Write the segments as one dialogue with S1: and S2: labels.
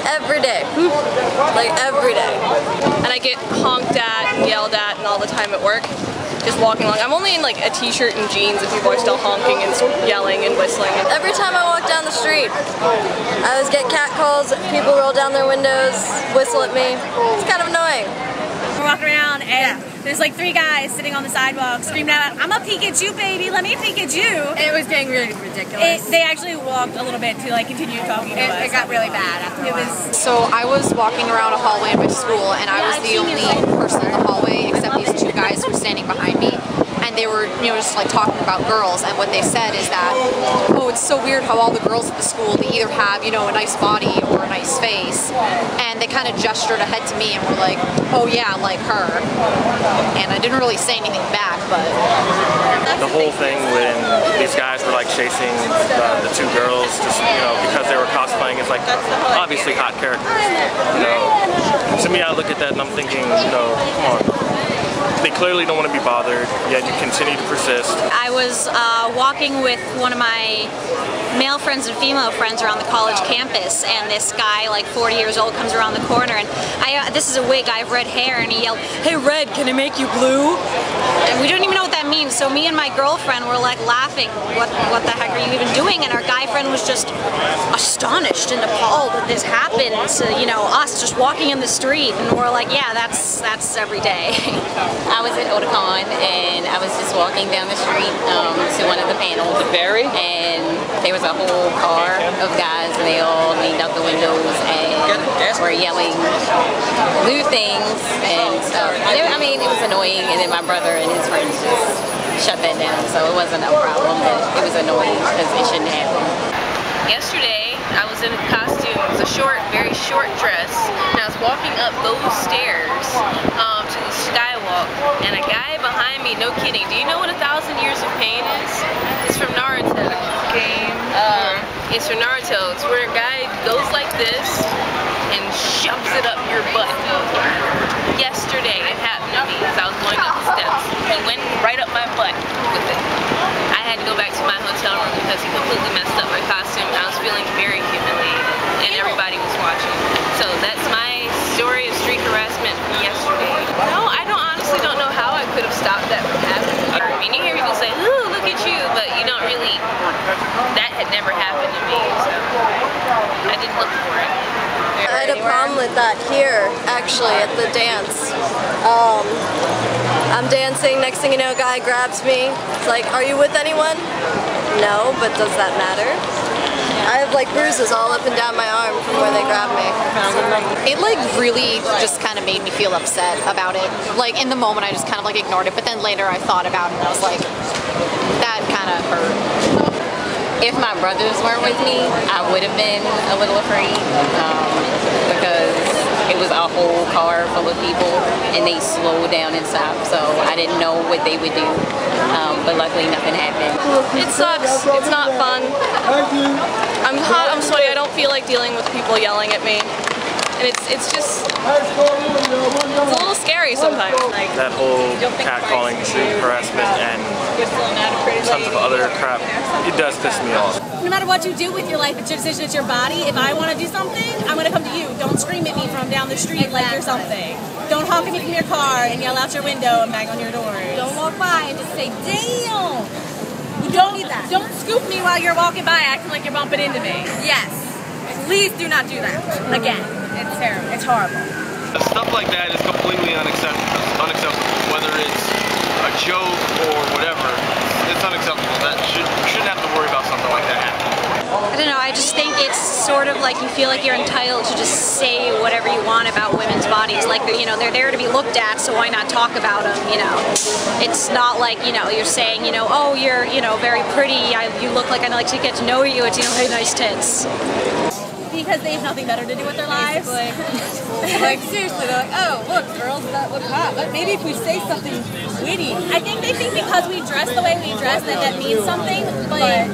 S1: every day. Like every day.
S2: And I get honked at and yelled at and all the time at work. Just walking along. I'm only in like a t-shirt and jeans and people are still honking and yelling and whistling.
S1: Every time I walk down the street, I always get catcalls, people roll down their windows, whistle at me. It's kind of annoying.
S3: We're walking around and there's like 3 guys sitting on the sidewalk screaming out, "I'm a peek at you, baby, let me peek at you."
S4: It was getting really ridiculous.
S3: They actually walked a little bit to like continue talking to us.
S4: It got really bad after a while.
S5: So I was walking around a hallway in my school and I was the only person in the hallway except these 2 guys who were standing behind me. And they were, you know, just like talking about girls, and what they said is that, oh, it's so weird how all the girls at the school, they either have, you know, a nice body or a nice face, and they kind of gestured ahead to me and were like, oh yeah, like her. And I didn't really say anything back, but...
S6: The whole thing when these guys were like chasing the 2 girls, just, you know, because they were cosplaying as like obviously hot characters, you know. To me, I look at that and I'm thinking, you know, come on. They clearly don't want to be bothered, yet you continue to persist.
S7: I was walking with one of my male friends and female friends around the college campus, and this guy, like 40 years old, comes around the corner, and this is a wig, I have red hair, and he yelled, "Hey Red, can I make you blue?" And we don't even know what that means, so me and my girlfriend were like laughing, what the heck are you even doing? And our guy friend was just astonished and appalled that this happens, you know, us just walking in the street, and we're like, yeah, that's every day.
S8: I was at Otakon and I was just walking down the street to one of the panels. And there was a whole car of guys and they all leaned out the windows and were yelling blue things and stuff. I mean, it was annoying, and then my brother and his friends just shut that down, so it wasn't a problem, but it was annoying because it shouldn't happen.
S9: Yesterday, I was in a costume. It was a short, very short dress, and I was walking up those stairs to the skywalk, and a guy behind me, no kidding, do you know what 1,000 Years of Pain is? It's from Naruto. It's from Naruto. It's where a guy goes like this and shoves it up your butt. Yesterday, it happened to me as I was going up the steps. He went right up my butt with it. I had to go back to my hotel room because he completely messed up my costume. I was feeling very humiliated, and everybody was watching. So that's my story of street harassment from yesterday. No, I honestly don't know how I could have stopped that from happening. I mean, you hear people say, "Ooh, look at you," but you don't really. That had never happened to me, so I didn't look for it.
S1: I had a problem with that here, actually, at the dance. I'm dancing, next thing you know, a guy grabs me. It's like, "Are you with anyone?" No, but does that matter? I have like bruises all up and down my arm from where they grabbed me.
S5: It like really just kind of made me feel upset about it. Like in the moment I just kind of like ignored it, but then later I thought about it and I was like, that kind of hurt.
S8: If my brothers weren't with me, I would have been a little afraid because it was a whole car full of people and they slowed down and stopped, so I didn't know what they would do, but luckily nothing happened.
S2: It sucks. It's not fun. I'm hot, I'm sweaty, I don't feel like dealing with people yelling at me. And it's just, it's a little scary sometimes.
S6: That whole catcalling, street harassment, and tons of other crap, it does piss me off.
S3: No matter what you do with your life, it's your decision, it's your body. If I want to do something, I'm going to come to you. Don't scream at me from down the street like you're something. Don't honk at me from your car and yell out your window and bang on your doors.
S4: Don't walk by and just say, "Damn!"
S3: Don't scoop me while you're walking by acting like you're bumping into me.
S4: Yes. Please do not do that. Again. It's terrible. It's horrible.
S10: Stuff like that is completely unacceptable. Whether it's a joke or whatever, it's unacceptable. You shouldn't have to worry about something like that happening.
S7: I don't know, I just think it's sort of like you feel like you're entitled to just say whatever you want about women's bodies. Like, you know, they're there to be looked at, so why not talk about them, you know? It's not like, you know, you're saying, you know, oh, you're, you know, very pretty, you look like I'd like to get to know you, it's, you know, hey, nice tits.
S3: Because they have nothing better to do with their lives.
S4: Like seriously, they're like, "Oh, look, girls that look hot. But maybe if we say something witty."
S3: I think they think because we dress the way we dress that means something, but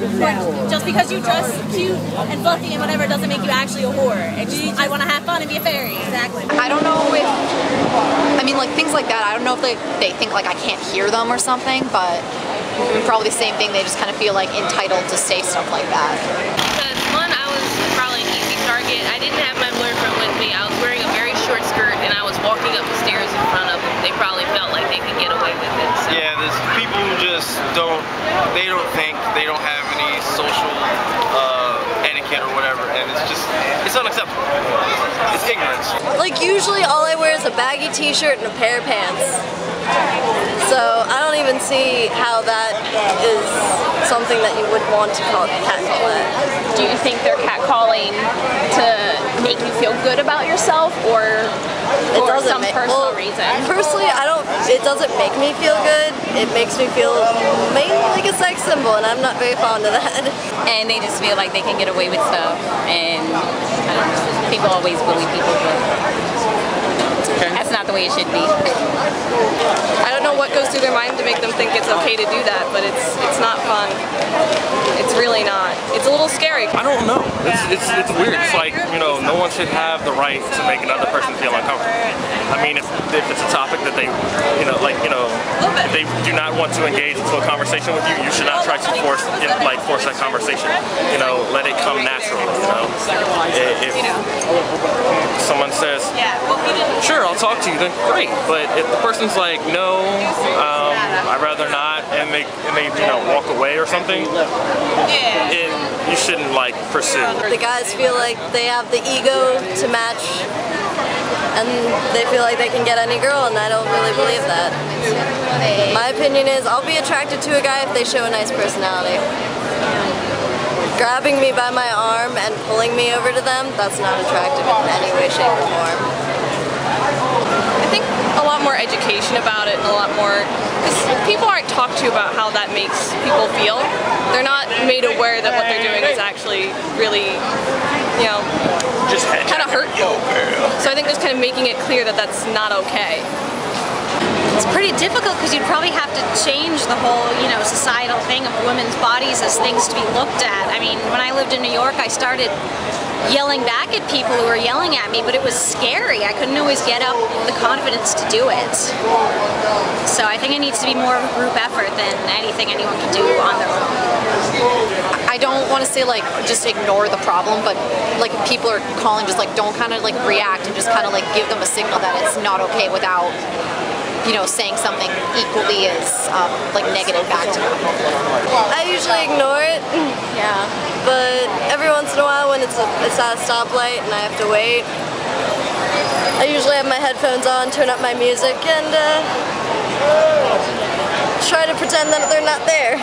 S3: just because you dress cute and fluffy and whatever doesn't make you actually a whore. It's just, I want to have fun and be a fairy. Exactly.
S5: I don't know if, I mean, like things like that, I don't know if they think like I can't hear them or something, but probably the same thing, they just kind of feel like entitled to say stuff like that.
S9: Because one, I was probably an easy target. I didn't have my boyfriend
S10: just don't think, they don't have any social etiquette or whatever, and it's unacceptable. It's ignorance.
S1: Like usually all I wear is a baggy t-shirt and a pair of pants. So I don't even see how that is something that you would want to call catcall it.
S2: Do you think they're catcalling to make you feel good about yourself, or for some personal reason?
S1: Personally, it doesn't make me feel good. It makes me feel mainly like a sex symbol, and I'm not very fond of that.
S8: And they just feel like they can get away with stuff, and I don't know, people always bully people, but that's not the way it should be.
S2: I don't know what goes through their mind to make them think it's okay to do that, but it's not fun. It's really not. It's a little scary.
S6: I don't know. It's weird. It's like, you know, no one should have the right to make another person feel uncomfortable. I mean, if it's a topic that they, if they do not want to engage into a conversation with you, you should not try to force that conversation. You know, let it come naturally. You know, if someone says, "Sure, I'll talk to you," then great. But if the person's like, "No, I'd rather not," and they walk away or something, you shouldn't pursue.
S1: The guys feel like they have the ego to match, and they feel like they can get any girl, and I don't really believe that. My opinion is I'll be attracted to a guy if they show a nice personality. Grabbing me by my arm and pulling me over to them, that's not attractive in any way, shape, or form.
S2: I think a lot more education about it, and a lot more, because people aren't talked to about how that makes people feel. They're not made aware that what they're doing is actually really, kind of hurtful. So I think just kind of making it clear that that's not okay.
S7: It's pretty difficult because you'd probably have to change the whole, societal thing of women's bodies as things to be looked at. I mean, when I lived in New York, I started yelling back at people who were yelling at me, but it was scary. I couldn't always get up the confidence to do it. So I think it needs to be more of a group effort than anything anyone can do on their own.
S5: I don't want to say just ignore the problem, but if people are calling, just don't kind of react and just kind of give them a signal that it's not okay without saying something equally as negative back to them.
S1: I usually ignore it, but every once in a while when it's at a stoplight and I have to wait, I usually have my headphones on, turn up my music, and try to pretend that they're not there.